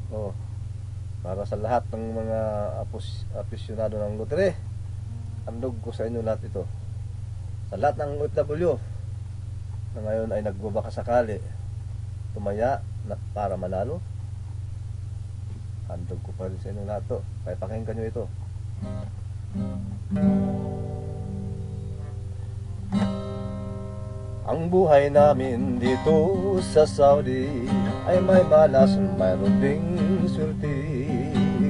Oh, para sa lahat ng mga afisyonado ng lotere, handog ko sa inyo lahat ito. Sa lahat ng OFW na ngayon ay nagbabaka sakali tumaya na para manalo, handog ko pa rin sa inyo lahat to. Kaya pakinggan nyo ito. Ang buhay namin dito sa Saudi ay may malas, mayroon ding swerte.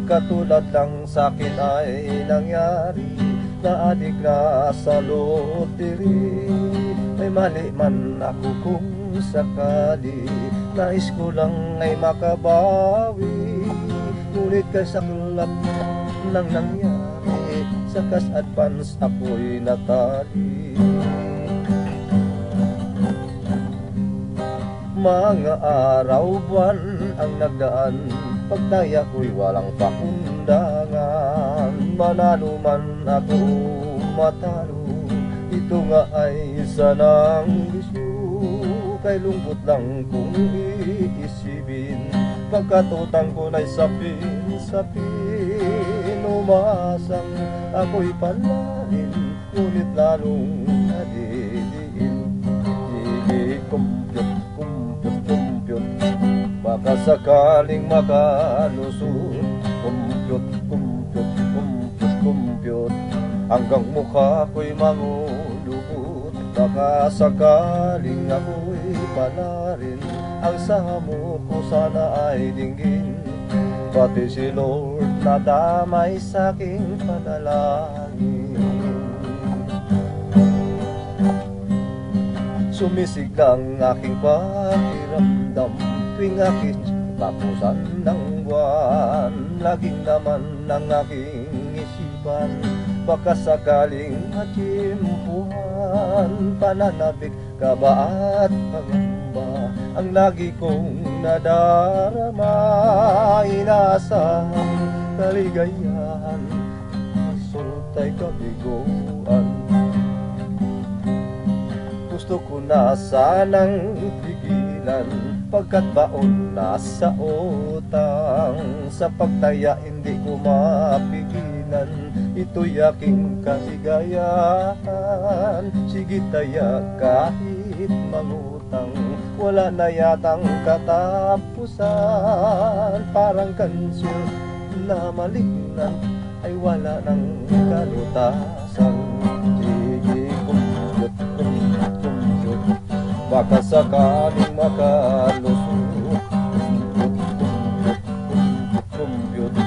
Katulad lang sa akin ay nangyari, na adik na sa loteri. May mali man ako kung sakali, nais ko lang ay makabawi. Ngunit kay saklap nang nangyari, sa cash advance ako'y natali. Mga araw, buwan ang nagdaan, pagtaya ko'y walang pakundangan. Manalo man ako matalo, ito nga ay sanang bisyo. Kay lungkot lang kung iisipin, pagkatutang ko na'y sapin-sapin. Umasang ako'y palarin, ngunit lalong nadidiin. Compute, baka sakaling makalusot. Compute, hanggang mukha ko'y mangulubot. Baka sakaling ako'y palarin, ang samo ko sana ay dinggin. Pati si Lord na damay sa'king panalangin. Sumisiglang aking pakiramdam tuwing aking tapusan ng buwan. Laging naman ang aking isipan, baka sakaling matimpuhan. Pananabik, kaba at pangamba ang lagi kong nadarama. Inasahang kaligayahan, sultay kabiguan. Gusto ko na sanang pigilan, pagkat baon na sa utang. Sa pagtaya hindi ko mapigilan, ito'y aking kaligayahan. Sige taya kahit mangutang, wala na yatang katapusan. Parang kanser na malignan ay wala ng kalutasan. Sige baka sakaling makalusot. Compute,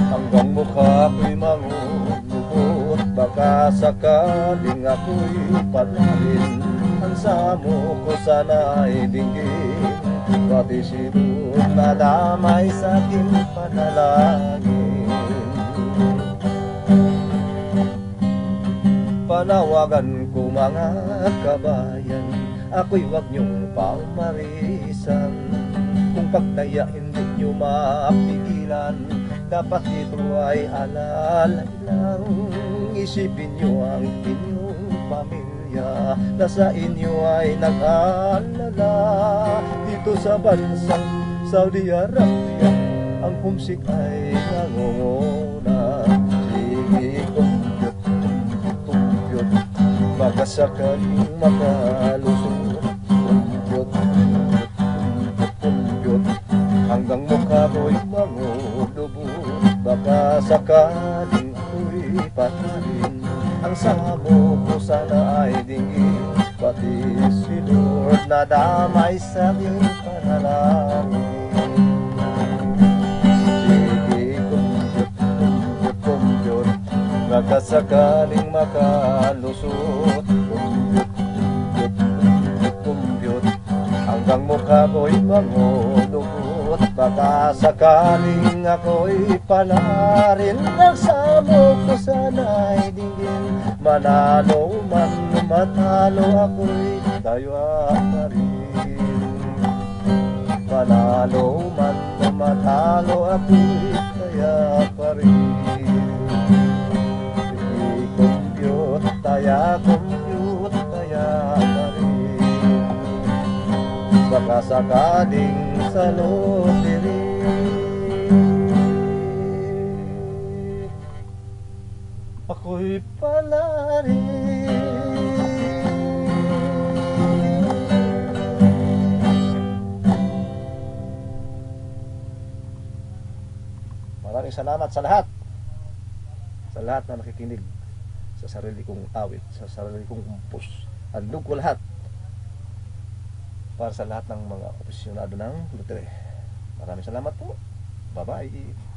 hanggang mukha ko'y mangulubot. Baka sakaling ako'y palarin, ang samo ko sana ay dinggin. Pati si Lord na damay sa'king panalangin. Panawagan ko mga kabayan, ako'y wag niyong pamarisan. Kung pagtaya hindi niyo mapigilan, dapat ito ay alalay lang. Isipin niyo ang inyong pamilya na sa inyo ay nag-alala. Dito sa bansang Saudi Arabia, ang humsik ay nangunguna. Sige, compute, baka sakaling makalusot. Compute, hanggang mukha mo'y mangulubot. Baka sakaling ako'y patarin, ang samo ko sana ay dinggin. Pati si Lord na damay sa'king panalangin. Sige, compute, baka sakaling makalusot. Compute, hanggang mukha ko'y mangulubot. Baka sakaling ako'y palarin, ang samo ko sana ay dinggin. Manalo man matalo ako'y taya pa rin. Manalo man matalo ako'y taya pa rin. Compute, taya pa rin. Baka sakaling sa loteri, Ako'y palari. Maraming salamat sa lahat. Sa lahat na nakikinig sa sarili kong awit, sa sarili kong kumpos. Handog ko lahat para sa lahat ng mga opisyonado ng Lutre. Maraming salamat po. Bye-bye.